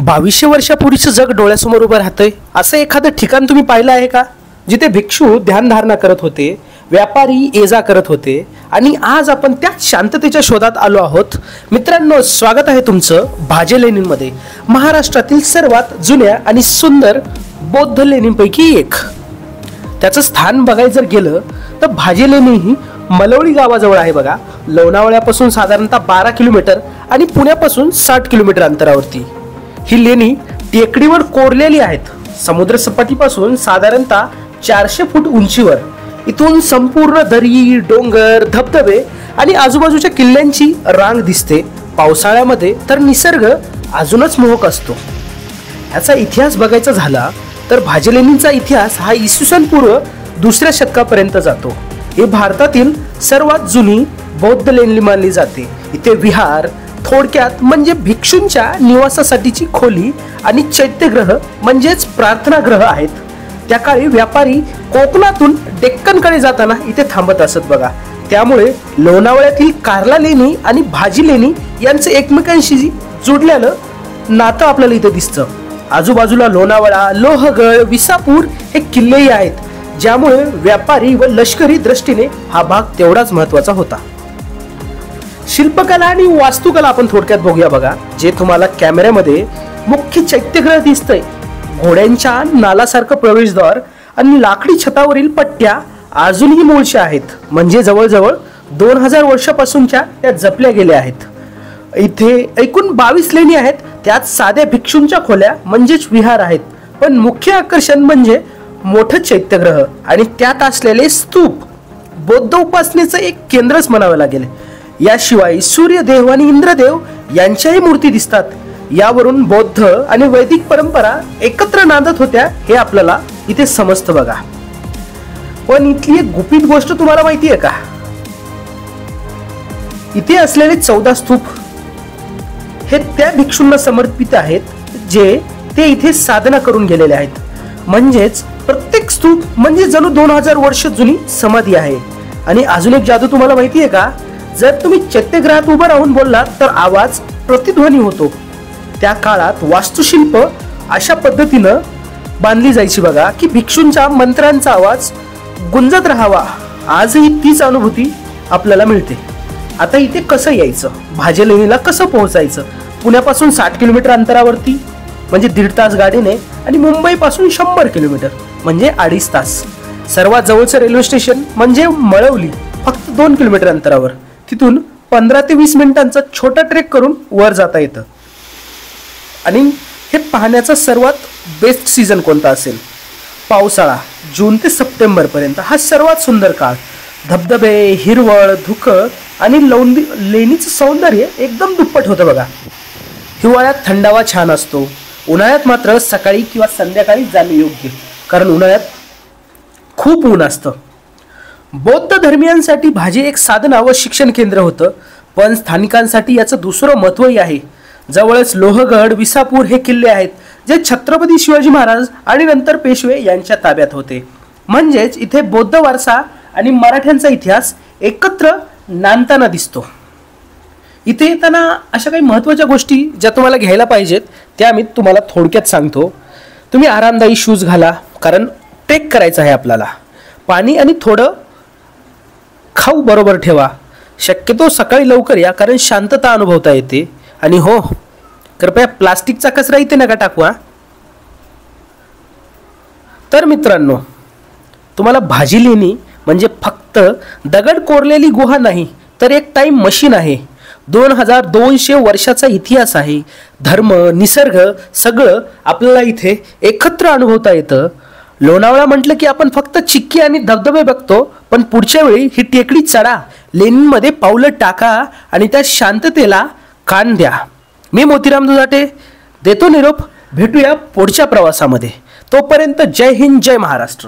2200 वर्षापूर्वीचं जग डोळ्यासमोर उभं राहतंय असं एखादं ठिकाण तुम्ही पाहिलं आहे का, जिथे भिक्षू ध्यानधारणा करत होते, व्यापारी ये-जा करत होते आणि आज आपण त्या शांततेच्या शोधात आलो आहोत. मित्रांनो, स्वागत आहे तुमचं भाजे लेणीमध्ये, महाराष्ट्रातील सर्वात जुन्या आणि सुंदर बौद्ध लेणींपैकी एक. त्याचं स्थान बघायला जर गेलं तर भाजे लेणी ही मलवडी गावाजवळ आहे बघा. लोणावळ्यापासून साधारणतः 12 किलोमीटर आणि पुण्यापासून 60 किलोमीटर अंतरावरती ही लेणी टेकडीवर कोरलेली आहेत. समुद्र सपाटीपासून साधारणतः 400 फूट उंचीवर. इथून संपूर्ण दरी, डोंगर, धबधबे आणि आजूबाजूच्या किल्ल्यांची रांग दिसते. पावसाळ्यामध्ये तर निसर्ग अजूनच मोहक असतो. याचा इतिहास बघायचा झाला तर भाजे लेणींचा इतिहास हा इसवी पूर्व 2ऱ्या शतकापर्यंत जातो. ही भारतातील सर्वात जुनी बौद्ध लेणी मानली जाते. इथे विहार, थोडक्यात म्हणजे भिक्षूंच्या निवासासाठीची खोली आणि चैत्यगृह म्हणजेच प्रार्थनागृह आहेत. त्या काळी व्यापारी कोकणातून डेक्कनकडे जाताना इथे थांबत असत बघा. त्यामुळे लोणावळ्यातील कार्ला लेणी आणि भाजी लेणी यांचं एकमेकांशी जोडलेलं नातं आपल्याला इथे दिसतं. आजूबाजूला लोणावळा, लोहगड, विसापूर हे किल्लेही आहेत, ज्यामुळे व्यापारी व लष्करी दृष्टीने हा भाग तेवढाच महत्वाचा होता. शिल्पकला आणि वास्तुकला आपण थोडक्यात बघूया बघा. जे तुम्हाला कॅमेऱ्यामध्ये मुख्य चैत्यगृह दिसतंय, घोड्यांच्या नालासारखं प्रवेशद्वार आणि लाकडी छतावरील पट्ट्या अजूनही मूळच्या आहेत. म्हणजे जवळजवळ 2000 वर्षापासूनच्या त्या जपल्या गेल्या आहेत. इथे एकूण 22 लेणी आहेत. त्यात साध्या भिक्षूंच्या खोल्या म्हणजेच विहार आहेत, पण मुख्य आकर्षण म्हणजे मोठं चैत्यगृह आणि त्यात असलेले स्तूप. बौद्ध उपासनेचं एक केंद्रच म्हणावं लागेल. याशिवाय सूर्यदेव आणि इंद्रदेव यांच्याही मूर्ती दिसतात. यावरून बौद्ध आणि वैदिक परंपरा एकत्र नांदत होत्या हे आपल्याला इथे समजतं बघा. पण इथली एक गुपित गोष्ट तुम्हाला माहिती आहे का? इथे असलेले 14 स्तूप हे त्या भिक्षूंना समर्पित आहेत, जे ते इथे साधना करून गेलेले आहेत. म्हणजेच प्रत्येक स्तूप म्हणजे जणू 2000 वर्ष जुनी समाधी आहे. आणि अजून एक जादू तुम्हाला माहिती आहे का? जर तुम्ही चैत्यगृहात उभं राहून बोललात तर आवाज प्रतिध्वनी होतो. त्या काळात वास्तुशिल्प अशा पद्धतीनं बांधली जायची बघा की भिक्षूंच्या मंत्रांचा आवाज गुंजत राहावा. आजही तीच अनुभूती आपल्याला मिळते. आता इथे कसं यायचं, भाजे लेणीला कसं पोहोचायचं? पुण्यापासून 60 किलोमीटर अंतरावरती म्हणजे 1.5 तास गाडीने आणि मुंबईपासून 100 किलोमीटर म्हणजे 2.5 तास. सर्वात जवळचं रेल्वे स्टेशन म्हणजे मळवली, फक्त 2 किलोमीटर अंतरावर. तिथून 15 ते 20 मिनिटांचा छोटा ट्रेक करून वर जाता येतं. आणि हे पाहण्याचा सर्वात बेस्ट सीझन कोणता असेल? पावसाळा, जून ते सप्टेंबर पर्यंत हा सर्वात सुंदर काळ. धबधबे, हिरवळ, धुकं आणि लेणीचं सौंदर्य एकदम दुप्पट होतं बघा. हिवाळ्यात थंडावा छान असतो. उन्हाळ्यात मात्र सकाळी किंवा संध्याकाळी जाणे योग्य, कारण उन्हाळ्यात खूप ऊन असतं. बौद्ध धर्मियांसाठी भाजे एक साधना व शिक्षण केंद्र होतं, पण स्थानिकांसाठी याचं दुसरं महत्त्वही आहे. जवळच लोहगड, विसापूर हे किल्ले आहेत, जे छत्रपती शिवाजी महाराज आणि नंतर पेशवे यांच्या ताब्यात होते. म्हणजेच इथे बौद्ध वारसा आणि मराठ्यांचा इतिहास एकत्र नांदताना दिसतो. इथे येताना अशा काही महत्त्वाच्या गोष्टी ज्या तुम्हाला घ्यायला पाहिजेत त्या मी तुम्हाला थोडक्यात सांगतो. तुम्ही आरामदायी शूज घाला, कारण ट्रेक करायचं आहे आपल्याला. पाणी आणि थोडं खाऊ बरोबर ठेवा. शक्यतो सकाळी लवकर या, कारण शांतता अनुभवता येते. आणि हो, कृपया प्लास्टिकचा कचरा इथे नका टाकू. तर मित्रांनो, तुम्हाला भाजी लेणी म्हणजे फक्त दगड कोरलेली गुहा नाही, तर एक टाइम मशीन आहे. 2200 वर्षाचा इतिहास आहे. धर्म, निसर्ग सगळं आपल्याला इथे एकत्र अनुभवता येतं. लोणावळा म्हटलं की आपण फक्त चिक्की आणि धबधबे बघतो, पण पुढच्या वेळी ही टेकडी चढा, लेणींमध्ये पावलं टाका आणि त्या शांततेला कान द्या. मी मोतीराम दुधाटे देतो निरोप. भेटूया पुढच्या प्रवासामध्ये. तोपर्यंत जय हिंद, जय महाराष्ट्र.